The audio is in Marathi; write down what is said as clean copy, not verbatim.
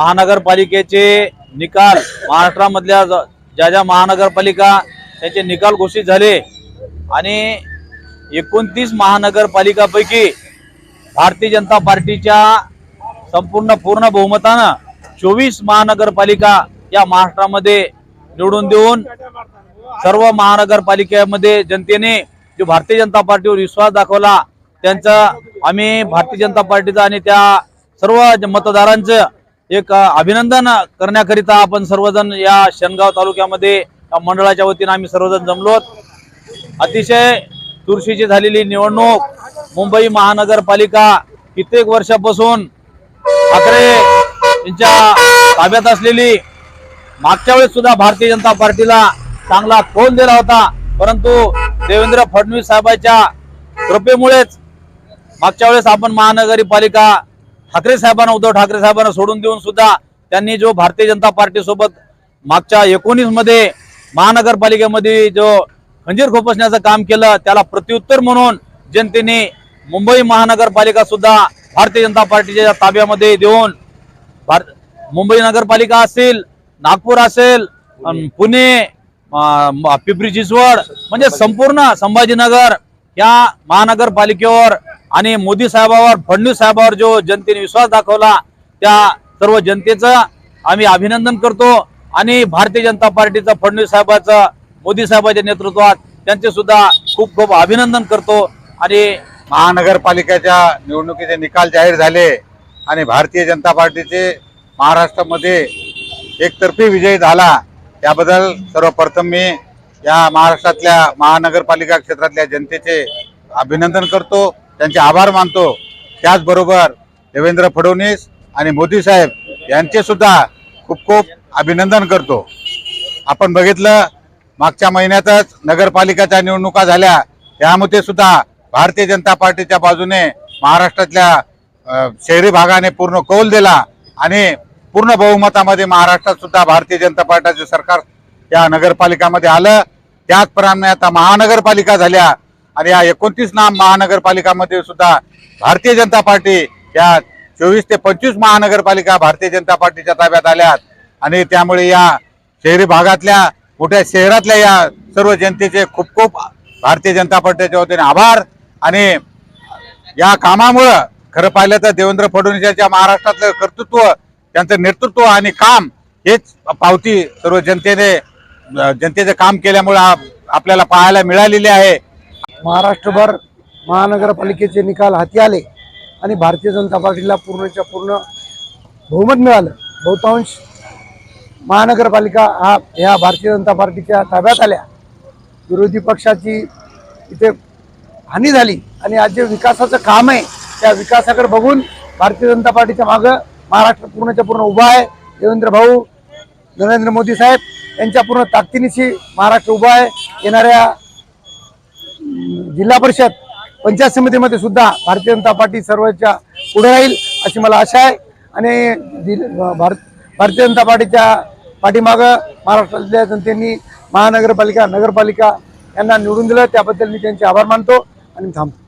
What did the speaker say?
महानगरपालिकेचे निकाल महाराष्ट्रामधल्या ज्या ज्या महानगरपालिका त्याचे निकाल घोषित झाले आणि 29 महानगरपालिकापैकी भारतीय जनता पार्टीच्या पूर्ण बहुमतानं 24 महानगरपालिका या महाराष्ट्रामध्ये निवडून देऊन सर्व महानगरपालिकेमध्ये जनतेने जो भारतीय जनता पार्टीवर विश्वास दाखवला त्यांचा आम्ही भारतीय जनता पार्टीचा आणि त्या सर्व मतदारांचं एक अभिनंदन करण्याकरिता आपण सर्वजण या शेनगाव तालुक्यामध्ये मंडळाच्या वतीने आम्ही सर्वजण जमलोत। अतिशय चुरशीची झालेली निवडणूक मुंबई महानगरपालिका कित्येक वर्षापासून ठाकरे यांच्या ताब्यात असलेली मागच्या वेळेस सुद्धा भारतीय जनता पार्टीला चांगला कौल दिला होता, परंतु देवेंद्र फडणवीस साहेबांच्या कृपेमुळेच मागच्या वेळेस आपण महानगरपालिका ठाकरे साहेबांना उद्धव ठाकरे साहेबांना सोडून देऊन सुद्धा त्यांनी जो भारतीय जनता पार्टी सोबत मागच्या 19 मध्ये महानगरपालिकेमध्ये जो खंजीर खोपसण्याचं काम केलं त्याला प्रत्युत्तर म्हणून जनतेने मुंबई महानगरपालिका सुद्धा भारतीय जनता पार्टीच्या ताब्यामध्ये देऊन मुंबई नगरपालिका असेल, नागपूर असेल, पुणे, पिंपरी चिंचवड म्हणजे संपूर्ण संभाजीनगर या महानगरपालिकेवर आणि मोदी साहेबांवर फडणवीस साहेबांवर जो जनतेने विश्वास दाखवला त्या सर्व जनतेचं आम्ही अभिनंदन करतो आणि भारतीय जनता पार्टीचा फडणवीस साहेबांचं मोदी साहेबांच्या नेतृत्वात त्यांचे सुद्धा खूप खूप अभिनंदन करतो। आणि महानगरपालिकेच्या निवडणुकीचे निकाल जाहीर झाले आणि भारतीय जनता पार्टीचे महाराष्ट्रामध्ये एकतर्फी विजय झाला त्याबद्दल सर्वप्रथम मी या महाराष्ट्रातल्या महानगरपालिका क्षेत्रातल्या जनतेचे अभिनंदन करतो, त्यांचे आभार मानतो। त्याचबरोबर देवेंद्र फडणवीस आणि मोदी साहेब यांचे सुद्धा खूप खूप अभिनंदन करतो। आपण बघितलं मागच्या महिन्यातच नगरपालिकाच्या निवडणुका झाल्या त्यामध्ये सुद्धा भारतीय जनता पार्टीच्या बाजूने महाराष्ट्रातल्या शहरी भागाने पूर्ण कौल दिला आणि पूर्ण बहुमतामध्ये महाराष्ट्रात सुद्धा भारतीय जनता पार्टीचे सरकार या नगरपालिकामध्ये आलं। त्याचप्रमाणे आता महानगरपालिका झाल्या आणि या 29 महानगरपालिकामध्ये सुद्धा भारतीय जनता पार्टी या 24 ते 25 महानगरपालिका भारतीय जनता पार्टीच्या ताब्यात आल्यात आणि त्यामुळे या शहरी भागातल्या मोठ्या शहरातल्या या सर्व जनतेचे खूप खूप भारतीय जनता पार्टीच्या वतीने आभार। आणि या कामामुळे खरं पाहिलं तर देवेंद्र फडणवीस यांच्या महाराष्ट्रातलं कर्तृत्व त्यांचं नेतृत्व आणि काम हेच पावती सर्व जनतेचे काम केल्यामुळे आपल्याला पाहायला मिळालेले आहे। महाराष्ट्रभर महानगरपालिकेचे निकाल हाती आले आणि भारतीय जनता पार्टीला पूर्णच्या पूर्ण बहुमत मिळालं। बहुतांश महानगरपालिका ह्या भारतीय जनता पार्टीच्या ताब्यात आल्या। विरोधी पक्षाची इथे हानी झाली आणि आज जे विकासाचं काम आहे त्या विकासाकडे बघून भारतीय जनता पार्टीच्या मागं महाराष्ट्र पूर्णच्या पूर्ण उभा आहे। देवेंद्र भाऊ नरेंद्र मोदी साहेब यांच्या पूर्ण ताकदीनिशी महाराष्ट्र उभा आहे। येणाऱ्या जिल्हा परिषद पंचायत समितीमध्ये सुद्धा भारतीय जनता पार्टी सर्वच्या पुढे राहील अशी मला आशा आहे आणि भारतीय जनता पार्टीच्या पाठीमागं महाराष्ट्रातल्या जनतेने महानगरपालिका नगरपालिका यांना निवडून दिलं त्याबद्दल मी त्यांचे आभार मानतो आणि थांबतो।